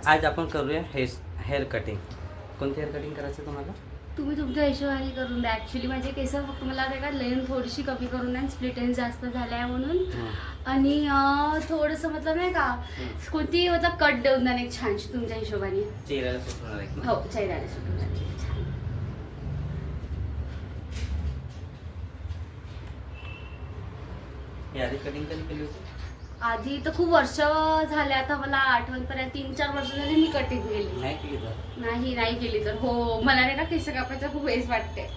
आज आपण करूया हेअर कटिंग. कोणती हेअर कटिंग करायचं तुम्हाला? तुम्ही तुमच्या हिशोबाने करून द्या. ॲक्च्युली माझे केस फक्त मला नाही का लेंथ थोडीशी कमी करून द्या, स्प्लिट एंड जास्त झाल्या आहे म्हणून. आणि थोडंसं मतलब नाही का कोणती मतलब कट देऊन द्या एक छानशी तुमच्या हिशोबाने. चेहऱ्याला सूट होणार आहे ना? हो, चेहऱ्याला सुटून जाते छान. हे आधी कटिंग कधी केली होती? आधी तर खूप वर्ष झाले, आता मला आठवणपर्यंत 3-4 वर्ष झाली मी कटिंग केली. नाही केली तर? नाही केली तर. हो, मला नाही का केस कापायचं खूप वेळेस वाटते.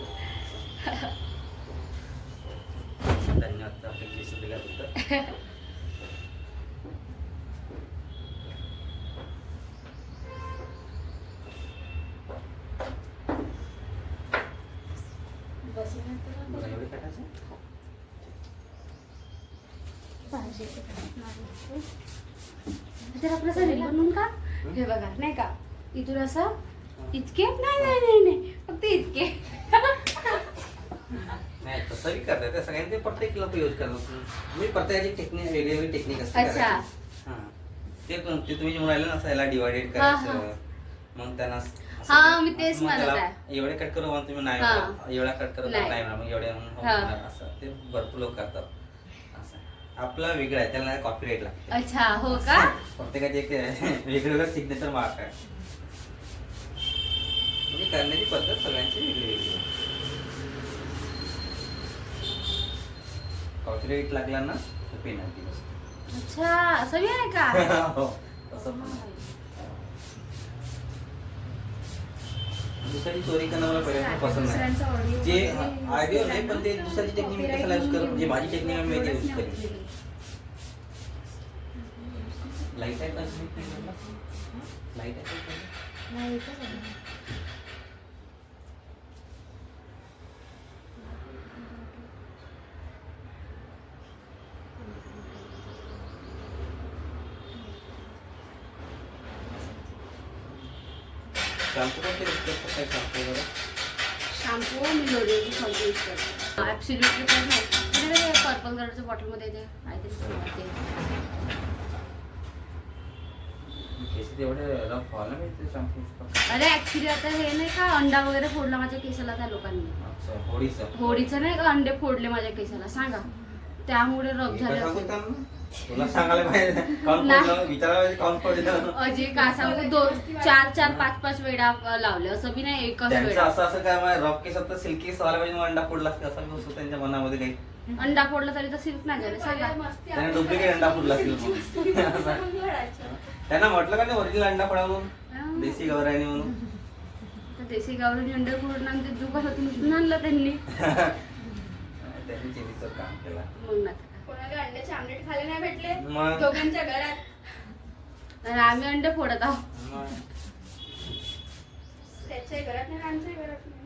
धन्यवाद आपले केस दिल्याबद्दल. बघा, एवढे काटायचे? तर आपलं सर बनवून का हे बघा नाही का इथून असं इतके नाही फक्त इतके. नाही तसं बी करतात ते सगळ्यांनी. ते प्रत्येक लोक यूज करतात. मी प्रत्येकाची टेक्निक वेगळी टेक्निक असते. अच्छा. हां, ते तुम्ही जे म्हणाले ना याला डिवायडेड करायचं, मग त्यांना मी तेच म्हणत आहे. एवढे कट करू म्हणून तुम्ही नाही, एवढा कट करू नाही म्हणा, मग एवढे होणार असं ते भरपूर लोक करतात. असं आपला वेगळं आहे, त्याला कॉपीराइट लागते. अच्छा, हो का? प्रत्येकाचे एक वेगवेगळं सिग्नेचर मार्क आहे. म्हणजे करण्याची पद्धत सगळ्यांची वेगळी वेगळी आहे. कॉपीराइट लागला ना तर पेनल्टी बसते. अच्छा, असं बी आहे का? हो, तसं पण आहे. दुसऱ्याची चोरी करणं मला पहिल्यापासून पसंत नाही. जे आयडिया नाही, पण ते दुसऱ्याची टेक्निक मी कशाला यूज करू? जे माझी टेक्निक आहे मी ते यूज करेन. लाईट आहे का? लाईट आहे का? शॅम्पू कोणते काय शॅम्पू वगैरे? शॅम्पू मी लोरियलची शॅम्पू यूज करते. ॲब्सोल्युटली पण नाही, पर्पल कलरच्या बॉटलमध्ये येते काहीतरी. केस एवढे रफ व्हायला मिळते शॅम्पू? अरे ॲक्च्युली आता हे नाही का अंडा वगैरे फोडला माझ्या केसाला त्या लोकांनी. अच्छा, होळीचं नाही का अंडे फोडले माझ्या केसाला, सांगा त्यामुळे रफ झाले असेल. तुला सांगायला पाहिजे कौन फोडलं, विचारायला कौन फोडलं. अजय का सांगू, 2-4 5-5 वेळा लावले, असं बी नाही एकच त्यांचं वेळा. असं काय माहिती, रफ केस तर सिल्की केस व्हायला पाहिजे, अंडा फोडला असं बी होतं त्यांच्या मनामध्ये काही. अंडा फोडला तरी तर सिल्क नाही झाले, सांगा. त्याने डुप्लिकेट अंडा फोडला असेल मग. त्यांना म्हटलं का नाही ओरिजिनल अंडा फोडा म्हणून, देशी गवराणी म्हणून. देशी गावरानी अंडा फोडून ते दुकानातून उचलून आणलं त्यांनी. त्यांनी चेरीचं काम केलं. मग ना कोणाला अंड्याचे आमलेट खाले नाही भेटले मग दोघांच्या घरात. आणि आम्ही अंडे फोडत आहोत. मग त्याच्याही घरात नाही, आमच्याही घरात नाही.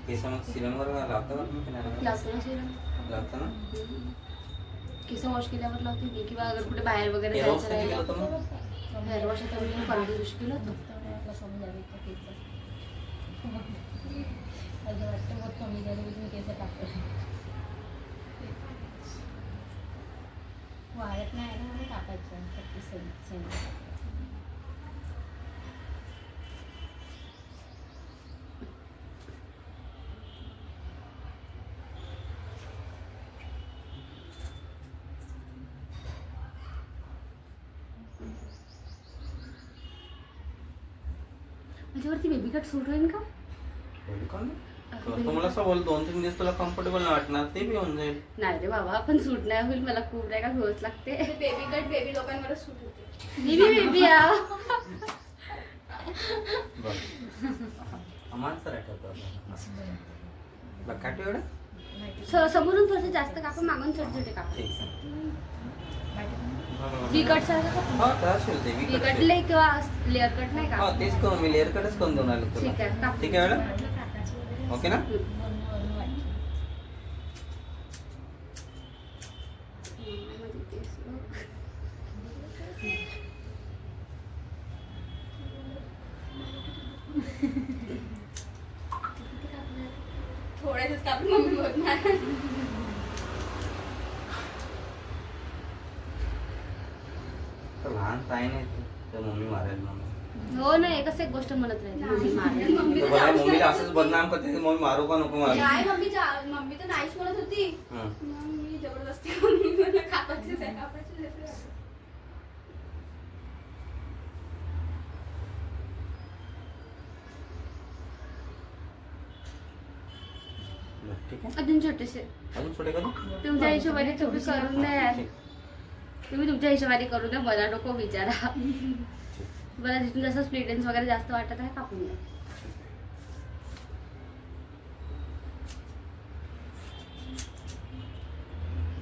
केस मग सिरम वर लावता का तुम्ही? लावतो ना सिरम. लावता ना? केस वॉश केल्यावर लावते मी, किंवा अगर कुठे बाहेर वगैरे हेअर वॉश जायचं कधी राहिलं केलं होतं मग? हेअर वॉश आता मी परवा दिवशी केलं होतं. वाढत नाही ना म्हणून टाकायचं. माझ्यावरती बेबी कट सूट होईल का? तुम्हाला असं बोल 2-3 दिवस तुला कम्फर्टेबल नाही वाटणार, ते बी होऊन जाईल. नाही रे बाबा, पण सूट नाही होईल, मला खूप नाही का घोष लागते. बेबी कट बेबी लोकांवर सूट होते. बेबी माणसं आठवतो काटू एवढं समोरून थोडं जास्त कापा, मागून छोटे कापा. ठीक आहे. विकट सारखं हो तर शिवते विकट ले किंवा लेअर कट नाही हो का? तेच करू मी, लेअर कटच करून देऊन आलो तुला. ठीक आहे, काप. ठीक आहे मॅडम, ओके ना? केस कापून मम्मी बोलणार. तर लहान ताई नाही तर मम्मी मारेल मम्मी. हो ना, एकच एक गोष्ट म्हणत राहिली मम्मी मारेल. मम्मी तर तर बघा, जाऊच मम्मीला म्हणत असंच होती. बदनाम करते की मम्मी मारू का नको मारू. नाही मम्मी तर नाहीच म्हणत होती. हं. मग मी जबरदस्ती मम्मी मला कापायचीच आहे कापायचीच आहे. बरं, ठीक आहे. अजून छोटेसे अजून छोटे करू. तुमच्या हिशोबाने तुम्ही करून द्या यार. ठीक. तुम्ही तुमच्या हिशोबाने करून द्या, मला नको विचारा. मला जिथून जसं स्प्लिटेन्स वगैरे जास्त वाटत आहे कापून द्या.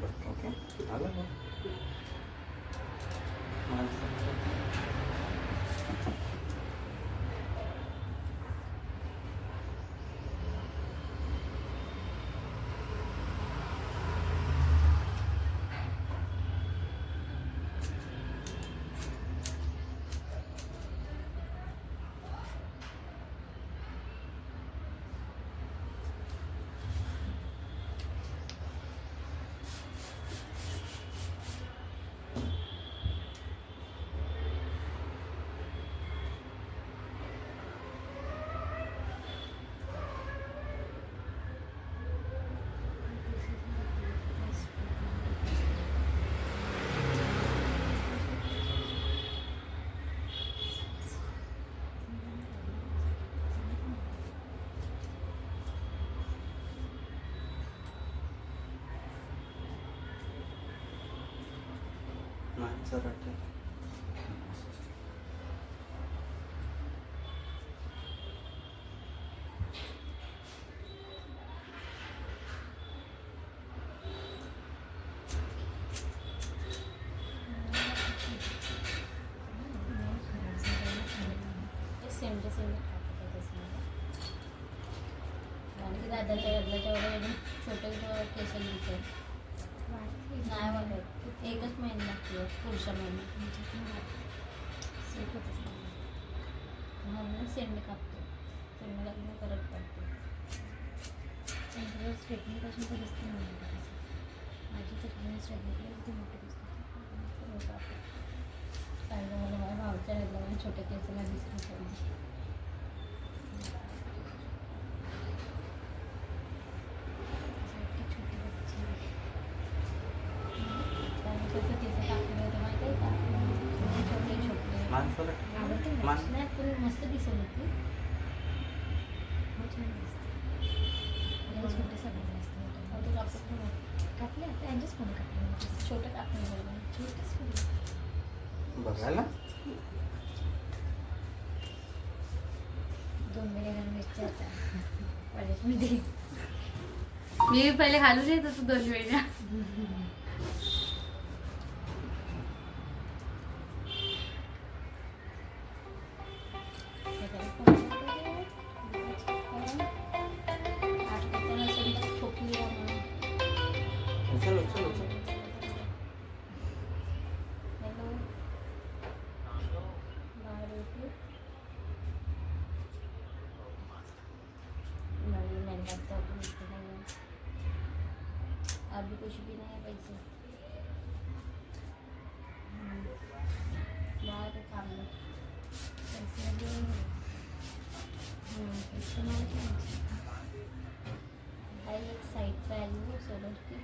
बरं, ओके. आलं बघ. माणसाचं. माणसं रडतात. सेमच्या सेम आणि दादाच्या लग्नाच्या वगैरे छोटे केस दिसत नाही वाटत. एकच महिना लागतो पुढच्या महिन्यात म्हणून सेंड कापतो. सेंड लग्न परत कापतो. स्ट्रेटनिंग पासून तर दिसते माझी तर स्ट्रेटनिंगला किती मोठे दिसते. काही मला माझ्या भावच्या लग्नाला छोट्या केसाला दिसत माणसं रडतात. मस्त दिसत होती. छान दिसते. कापले आता यांचेच फोन कापले. छोटं कापले छोटेच फोन बघायला 2 महिने मिरच्या कॉलेजमध्ये. मी पहिले घालून येत होतो 2 वेळा. उचल उचल उचल. अभी कुछ भी नहीं है पैसे बाहर काम में पैसे अभी इस्तेमाल आई एक साइड पे आई हूँ सोलर की.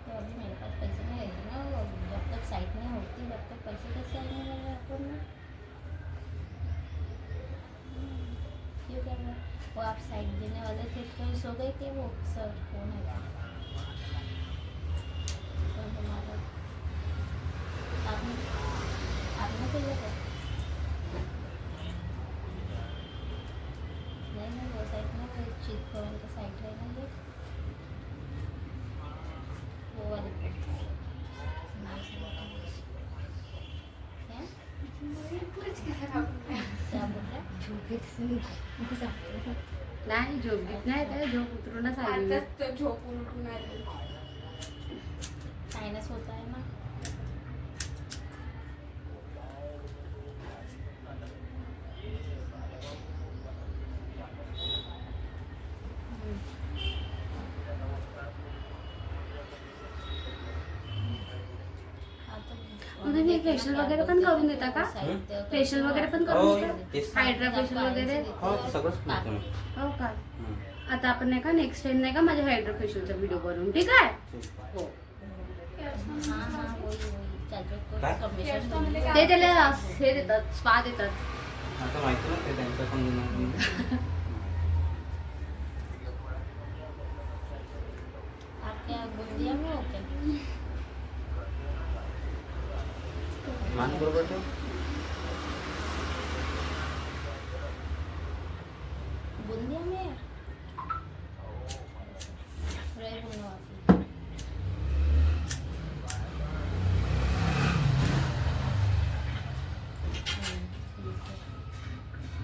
तो अभी मेरे पास पैसे नहीं रहेंगे ना. जब तक साइट नहीं होती तब तक पैसे कैसे आएंगे मेरे अकाउंट में. क्यों कर रहे वो आप साइड देने वाले थे तो सो गए थे वो सर कौन है तो हमारा आपने तो लिया था नहीं वो साइड में वो चीज कौन का साइड है ना ये वो वाले क्या बोल रहे नाही झोप घेत नाही तर झोप उतरूनच आली मी. आताच तो झोप उलटून आली. सायनस होत आहे ना. फेशियल वगैरे पण करून देता का? फेशियल वगैरे पण हो करून तेच देता? हायड्रा फेशियल वगैरे? हो सगळंच करतो मी. हो का? हम्म. आता आपण नाही का नेक्स्ट टाइम नाही का माझ्या हायड्रा फेशियलचा व्हिडिओ बनवून, ठीक आहे? हो. ते त्याला हे देतात, स्पा देतात. आता माहिती ना ते त्यांचं पण मान बरोबर ठेव. बूंदिया में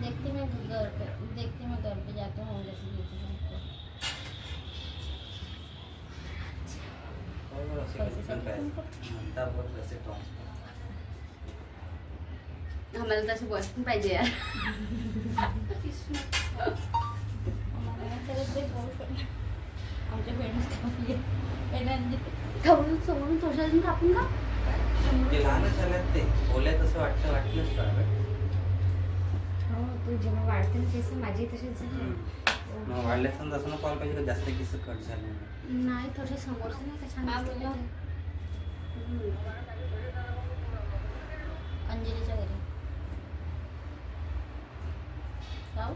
देखती मैं घर पे जाके होम रेसिपी बरोबर असे कधी पण पाहिजे. म्हणता बरोबर असे ट्रान्सफर. आम्हाला तसं बॉस पण पाहिजे यार. आमच्या बहिणी समोरून थोडं अजून कापून का? ते लहानच झाल्यात ते बोलले तसं वाटलंच का? हो तू जेव्हा वाढते ना केस माझी तशीच झाली. मग वाढल्यास तसं नको व्हायला पाहिजे का जास्त केस कट झाले. नाही थोडं समोरचं नाही का छान दिसतं ते. अंजलीच्या घरी जाऊ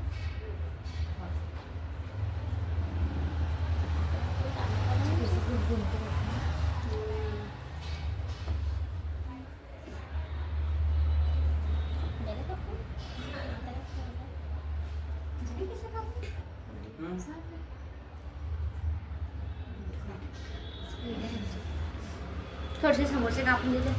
थोडेसे समोरचे कापून दिले.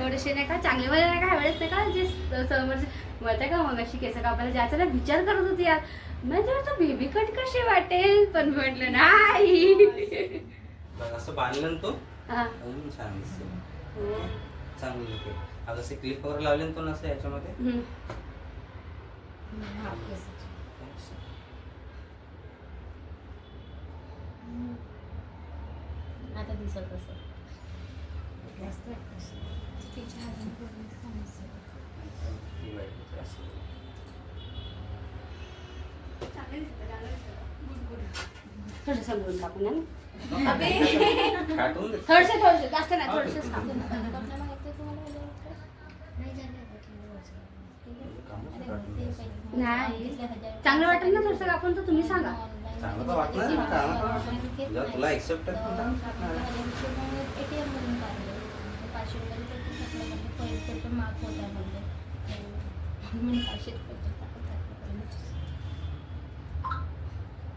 थोडेसे नाही का चांगले मला नाही का ह्यावेळेस नाही का जे समोरचे माहिती का मग अशी केस कापायला जायचं ना विचार करत होती यार. म्हणजे तो बेबी कट कशी वाटेल पण म्हटलं नाही. असं बांधलं ना तो हा. अजून छान दिसतो. चांगली दिसते. आता असे क्लिप वगैरे लावले ना तो नसं याच्यामध्ये आता दिसत असं थोडं समोरून कापून ना काटून दे. थोडसे जास्त नाही थोडसे नाही चांगलं वाटेल ना थोडंसं कापून तर तुम्ही सांगा. चांगलं तर वाटणार ना. चांगलं तर वाटणार. जर तुला एक्सेप्ट ATM मधून काढले 500 रुपये पेपर मार्क होता म्हणजे 500 रुपये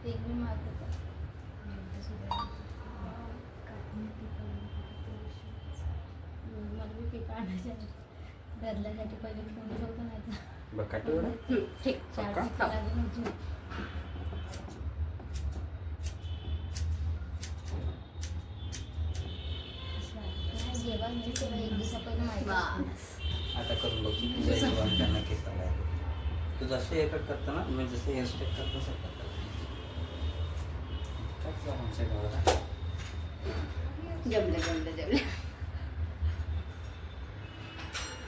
ते एक भी मार्क होता. मला बी पेपर आणायचे बदलासाठी पहिले फोन ठेवतो नाही बघ काटू एवढं. ठीक चार लागून जेव्हा मी तेव्हा एक दिवसा पहिले माहिती आता करून बघ तुझ्या हिशोबाने त्यांना केस आला आहे. तू जसे हेअरकट करतो ना मी जसे हेअरस्टाईल करतो तसं करतो. जमलं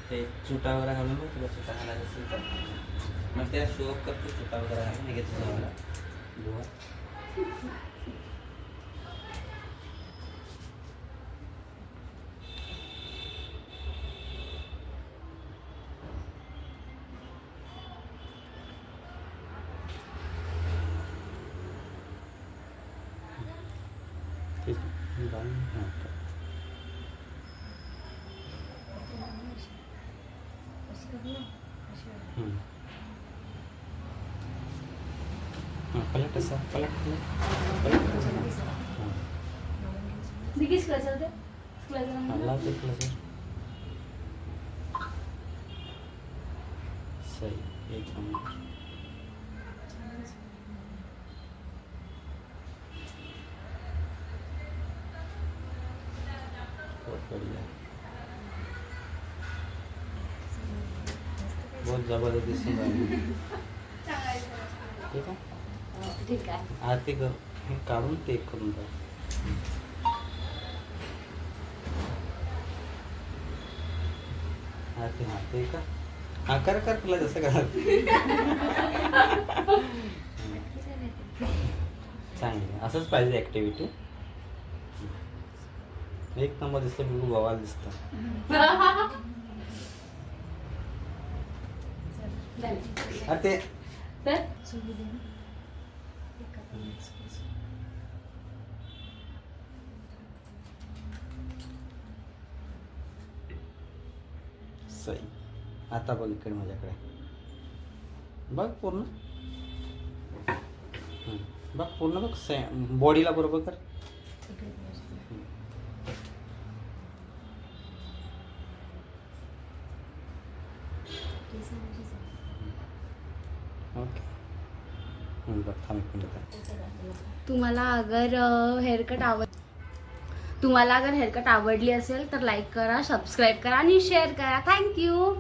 ते चुटा वगैरे घालून बघ तुला चुटा घालायचं असेल तर मग त्या शो करतो चुटा वगैरे घालून हे घेतो मला दुवा. पलट असा पलट किस क्लासर ते अल्लाह ते क्लासर सही एक नंबर. बहुत बढ़िया. बहुत जबरदस्त दिसून राहिली. ठीक आहे. ठीक आहे. आरती कर हे काढून ते करून टाक. हा ते का हा कर तुला जसं कर चांगली असंच पाहिजे ॲक्टिव्हिटी. एक नंबर दिसतं, बिलकुल बवाल दिसतं. अरे ते तर सोडू दे ना. एक आपण mix करू. सही. आता बघ इकडे माझ्याकडे बघ पूर्ण. बघ पूर्ण बघ बॉडीला बरोबर कर. इकडे व्यवस्थित. केसांची जाड. ओके बघ थांब एक मिनिट. त्याचं दाखवलं. तुम्हाला अगर हेअरकट आवडली असेल तर लाईक करा, सबस्क्राईब करा आणि शेअर करा. थँक्यू.